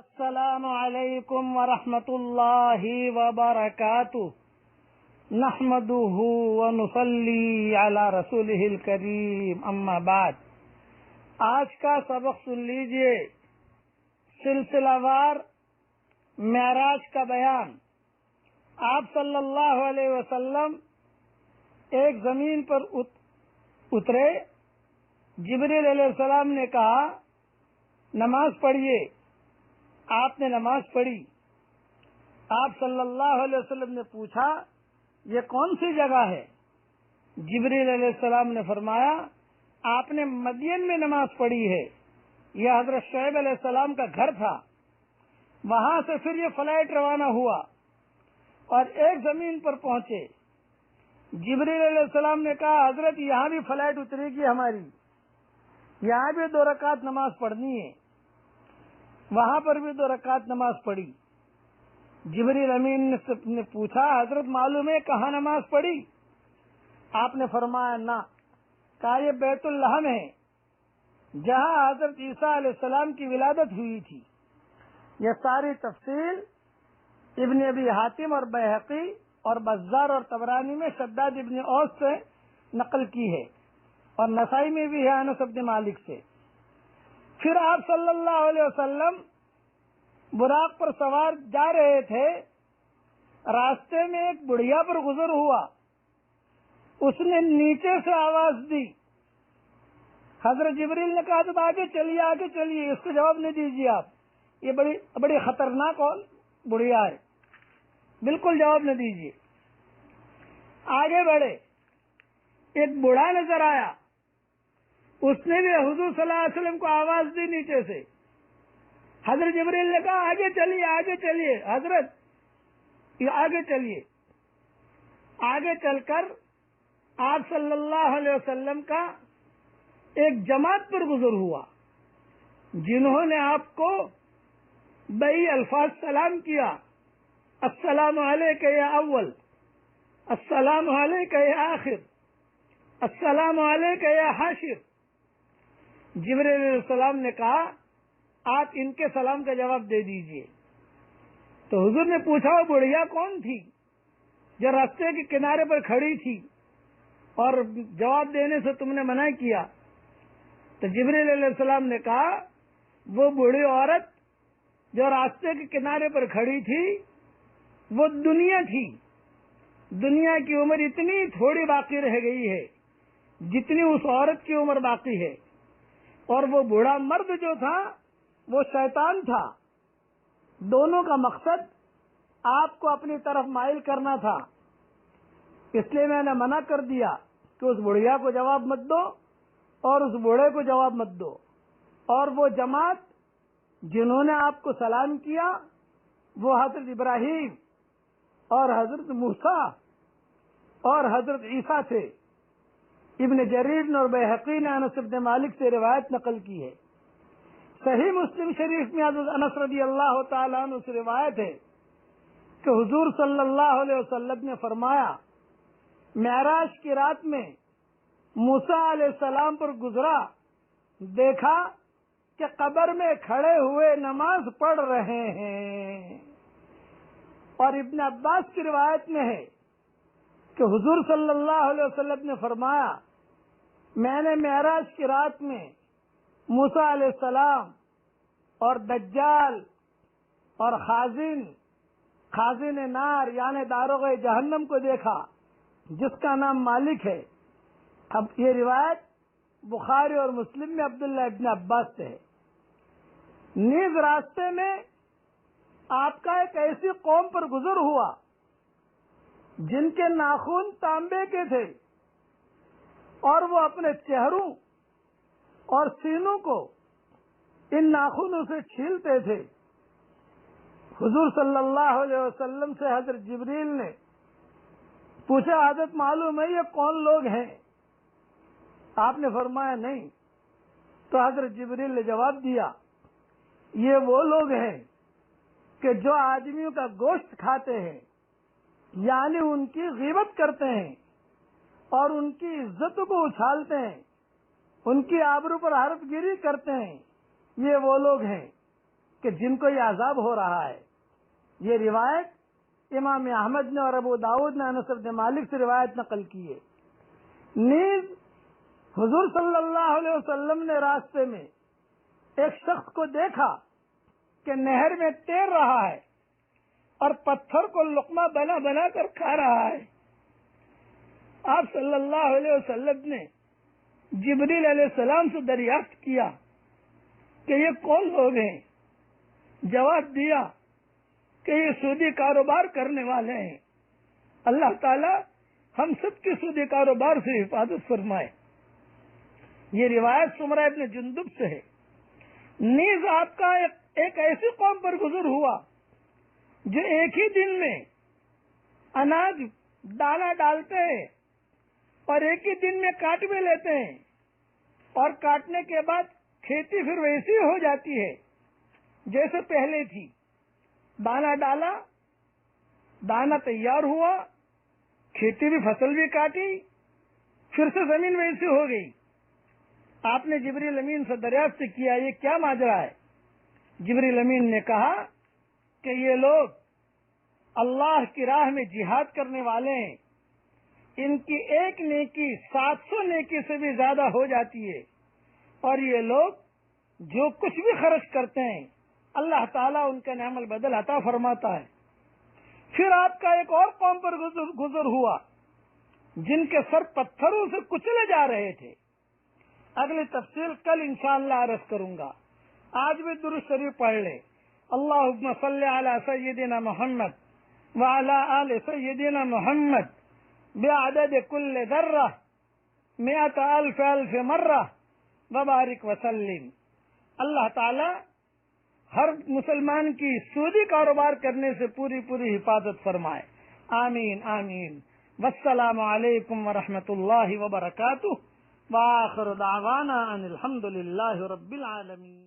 السلام علیکم ورحمۃ اللہ وبرکاتہ نحمده ونصلی علی رسولہ الکریم اما بعد۔ آج کا سبق سن لیجئے، سلسلہ وار معراج کا بیان۔ آپ صلی اللہ علیہ وسلم ایک زمین پر اترے، جبریل علیہ السلام نے کہا نماز پڑھیے۔ آپ نے نماز پڑھی۔ آپ صلی اللہ علیہ وسلم نے پوچھا یہ کون سی جگہ ہے؟ جبریل علیہ السلام نے فرمایا آپ نے مدین میں نماز پڑھی ہے، یہ حضرت شعیب علیہ السلام کا گھر تھا۔ وہاں سے پھر یہ فلائٹ روانہ ہوا اور ایک زمین پر پہنچے۔ جبریل علیہ السلام نے کہا حضرت یہاں بھی فلائٹ اترے گی ہماری، یہاں بھی 2 رکعت نماز پڑھنی ہے۔ وہاں پر بھی 2 رکعت نماز پڑھی۔ جبریل امین نے پوچھا حضرت معلوم ہے کہاں نماز پڑھی؟ آپ نے فرمایا نہ۔ کہا یہ بیت اللحم ہے، جہاں حضرت عیسیٰ علیہ السلام کی ولادت ہوئی تھی۔ یہ ساری تفصیل ابن ابی حاتم اور بیہقی اور بزار اور طبرانی میں شداد ابن اوس سے نقل کی ہے، اور نسائی میں بھی ہے انس بن مالک سے۔ پھر آپ صلی اللہ علیہ وسلم براق پر سوار جا رہے تھے، راستے میں ایک بڑھیا پر گزر ہوا، اس نے نیچے سے آواز دی۔ حضرت جبریل نے کہا تو آگے چلیے، اس کو جواب نہیں دیجیے آپ، یہ بڑی خطرناک اور بڑھیا ہے، بالکل جواب نہ دیجیے۔ آگے بڑھے، ایک بوڑھا نظر آیا، اس نے بھی حضور صلی اللہ علیہ وسلم کو آواز دی نیچے سے۔ حضرت جبریل نے کہا آگے چلیے حضرت، آگے چلیے۔ آگے چل کر آپ صلی اللہ علیہ وسلم کا ایک جماعت پر گزر ہوا، جنہوں نے آپ کو بئی الفاظ سلام کیا، السلام علیکہ یا اول، السلام علیکہ یا آخر، السلام علیکہ یا حاشر۔ جبریل علیہ السلام نے کہا آپ ان کے سلام کا جواب دے دیجئے۔ تو حضور نے پوچھا وہ بڑھیا کون تھی جو راستے کے کنارے پر کھڑی تھی اور جواب دینے سے تم نے منع کیا؟ تو جبریل علیہ السلام نے کہا وہ بوڑھی عورت جو راستے کے کنارے پر کھڑی تھی وہ دنیا تھی، دنیا کی عمر اتنی تھوڑی باقی رہ گئی ہے جتنی اس عورت کی عمر باقی ہے، اور وہ بوڑھا مرد جو تھا وہ شیطان تھا۔ دونوں کا مقصد آپ کو اپنی طرف مائل کرنا تھا، اس لیے میں نے منع کر دیا کہ اس بڑھیا کو جواب مت دو اور اس بوڑھے کو جواب مت دو۔ اور وہ جماعت جنہوں نے آپ کو سلام کیا وہ حضرت ابراہیم اور حضرت موسیٰ اور حضرت عیسیٰ تھے۔ ابن جریر اور بیہقی نے انس بن مالک سے روایت نقل کی ہے۔ صحیح مسلم شریف میں حضرت انس رضی اللہ تعالیٰ عنہ سے روایت ہے کہ حضور صلی اللہ علیہ وسلم نے فرمایا معراج کی رات میں موسیٰ علیہ السلام پر گزرا، دیکھا کہ قبر میں کھڑے ہوئے نماز پڑھ رہے ہیں۔ اور ابن عباس کی روایت میں ہے کہ حضور صلی اللہ علیہ وسلم نے فرمایا میں نے معراج کی رات میں موسیٰ علیہ السلام اور دجال اور خازن نار یعنی داروغ جہنم کو دیکھا جس کا نام مالک ہے۔ اب یہ روایت بخاری اور مسلم میں عبداللہ ابن عباس سے ہے۔ نیز راستے میں آپ کا ایک ایسی قوم پر گزر ہوا جن کے ناخن تانبے کے تھے اور وہ اپنے چہروں اور سینوں کو ان ناخنوں سے چھیلتے تھے۔ حضور صلی اللہ علیہ وسلم سے حضرت جبریل نے پوچھا حضرت معلوم ہے یہ کون لوگ ہیں؟ آپ نے فرمایا نہیں۔ تو حضرت جبریل نے جواب دیا یہ وہ لوگ ہیں کہ جو آدمیوں کا گوشت کھاتے ہیں، یعنی ان کی غیبت کرتے ہیں اور ان کی عزت کو اچھالتے ہیں، ان کی آبرو پر حرف گیری کرتے ہیں، یہ وہ لوگ ہیں۔ کہ جن کو یہ عذاب ہو رہا ہے. یہ روایت امام احمد نے اور ابو داؤد نے انس بن مالک سے روایت نقل کی ہے. نیز حضور صلی اللہ علیہ وسلم نے راستے میں ایک شخص کو دیکھا کہ نہر میں تیر رہا ہے اور پتھر کو لقمہ بنا بنا کر کھا رہا ہے. آپ صلی اللہ علیہ وسلم نے جبریل علیہ السلام سے دریافت کیا کہ یہ کون لوگ ہیں؟ جواب دیا کہ یہ سودی کاروبار کرنے والے ہیں. اللہ تعالی ہم سب کے سودی کاروبار سے حفاظت فرمائے. یہ روایت سمرہ ابن جندب سے ہے. نیز آپ کا ایک ایسی قوم پر گزر ہوا جو ایک ہی دن میں اناج دانا ڈالتے ہیں اور ایک ہی دن میں کاٹ بھی لیتے ہیں اور کاٹنے کے بعد کھیتی پھر ویسی ہو جاتی ہے جیسے پہلے تھی. دانا ڈالا, دانا تیار ہوا, کھیتی بھی فصل بھی کاٹی, پھر سے زمین ویسی ہو گئی. آپ نے جبریل امین سے دریافت کیا یہ کیا ماجرا ہے؟ جبریل امین نے کہا کہ یہ لوگ اللہ کی راہ میں جہاد کرنے والے ہیں. ان کی ایک نیکی 700 نیکی سے بھی زیادہ ہو جاتی ہے اور یہ لوگ جو کچھ بھی خرچ کرتے ہیں اللہ تعالیٰ ان کا نعم البدل عطا فرماتا ہے. پھر آپ کا ایک اور قوم پر گزر ہوا جن کے سر پتھروں سے کچلے جا رہے تھے. اگلی تفصیل کل انشاءاللہ عرض کروں گا. آج بھی درود شریف پڑھ لے. اللہم صلی علی سیدنا محمد وعلی آل سیدنا محمد بعدد کل ذرہ 100,000 مرہ وبارک وسلم. اللہ تعالی ہر مسلمان کی سودی کاروبار کرنے سے پوری پوری حفاظت فرمائے. آمین آمین. والسلام علیکم ورحمۃ اللہ وبرکاتہ. وآخر دعوانا ان الحمد للہ رب العالمین.